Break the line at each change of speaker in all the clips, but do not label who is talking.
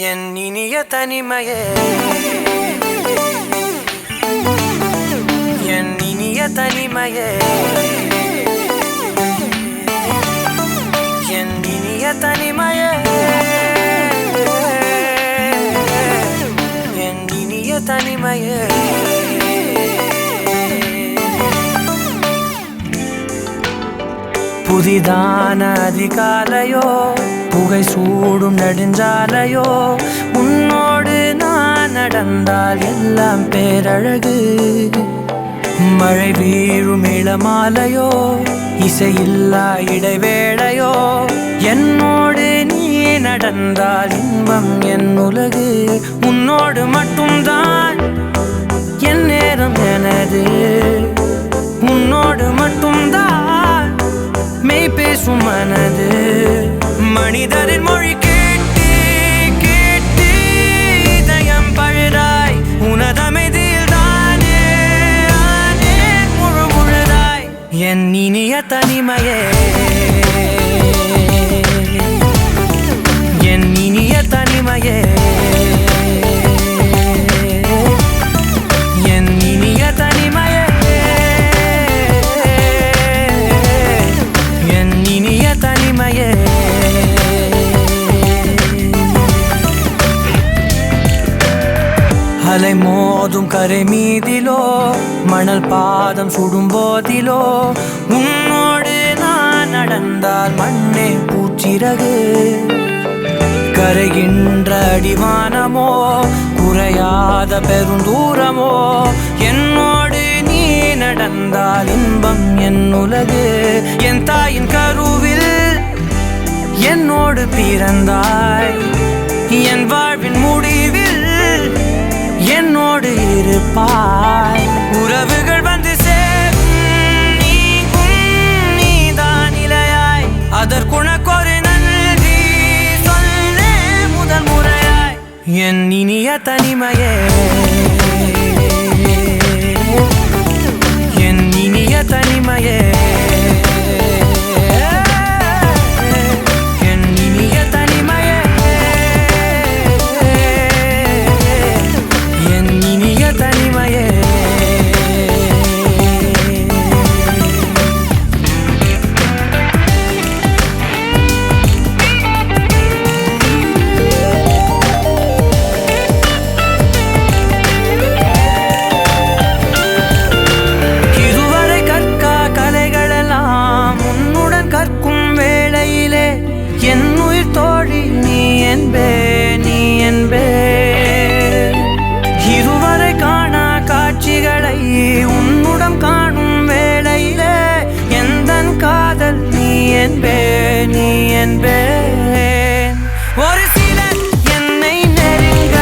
என் இனிய தனிமையே, என் இனிய தனிமையே, என் இனிய தனிமையே, என் இனிய தனிமையே. புதிதான அதிகாலையோ, புகை சூடும் நெடுஞ்சாலையோ, உன்னோடு நான் நடந்தால் எல்லாம் பேரழகு. மழை வீழும் இளமாலையோ, இசையில்லா இடைவேளையோ, என்னோடு நீ நடந்தால் இன்பம் என் உலகு. உன்னோடு மட்டும்தான் என் நேரம் எனது, உன்னோடு மட்டும்தான் மெய் பேசும் மனது. மனிதரின் மொழி கேட்டு கேட்டு இதயம் பழுதாய், உனதமைதில் தானே ஆனே முழு முழுதாய். என் இனிய தனிமையே, என் இனிய தனிமையே, என் இனிய தனிமையே, என் இனிய தனிமையே. அலை மோதும் கரை மீதிலோ, மணல் பாதம் சுடும் போதிலோ, உன்னோடு நான் நடந்தால் மண்ணே பூச்சிறகு. கரைகின்ற அடிவானமோ, குறையாத பெருந்தூரமோ, என்னோடு நீ நடந்தால் இன்பம் என் உலகு. என் தாயின் கருவில் என்னோடு பிறந்தாய், என் வாழ்வின் முடிவில் என்னோடு இருப்பாய். உறவுகள் வந்து சேரும் நீக்கும் நீதான் இலையாய், அதற்குனக்கொரு நன்றி சொல்லே முதல் முறையாய். என் இனிய தனிமையே, என் இனிய தனிமையே, என் இனிய தனிமையே, என் இனிய தனிமையே. இதுவரை கற்கா கலைகளெல்லாம் உன்னுடன் கற்கும் வேளையிலே, என் உயிர் தோழி நீ என்பே, நீ என்பே. இதுவரை காணா காட்சிகளை உன்னுடன் காணும் வேளையிலே, எந்தன் காதல் நீ என்பே, நீ என்பே. ஒரு சிலர் என்னை நெருங்க,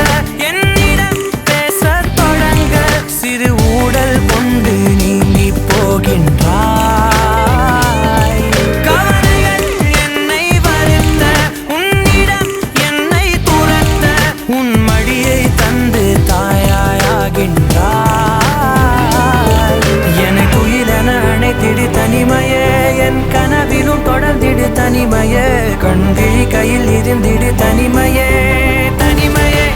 என்னிடம் பேசத் தொடங்க, சிறு ஊடல் கொண்டு நீங்கி போகின்றாய். கவலைகள் என்னை வருத்த, உன்னிடம் என்னை துரத்த, உன் மடியை தந்து தாயாகின்றாய். எனக்கு உயிரென அணைத்திடு தனிமையே, என் கனவிலும் தொடர்ந்திடு தனிமையே, கண்கிழி கையில் இருந்திடு தனிமையே, தனிமையே.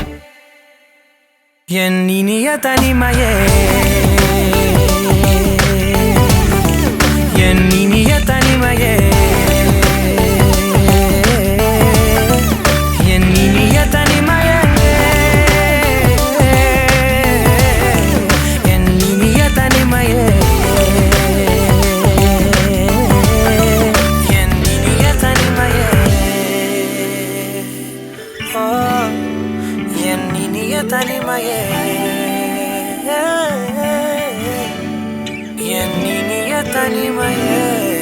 என் இனிய தனிமையே, என் இனிய தனிமையே, என் இனிய தனிமையே, என் இனிய தனிமையே, என் இனிய தனிமையே. ஓ, என் இனிய தனிமையே, என் இனிய தனிமையே.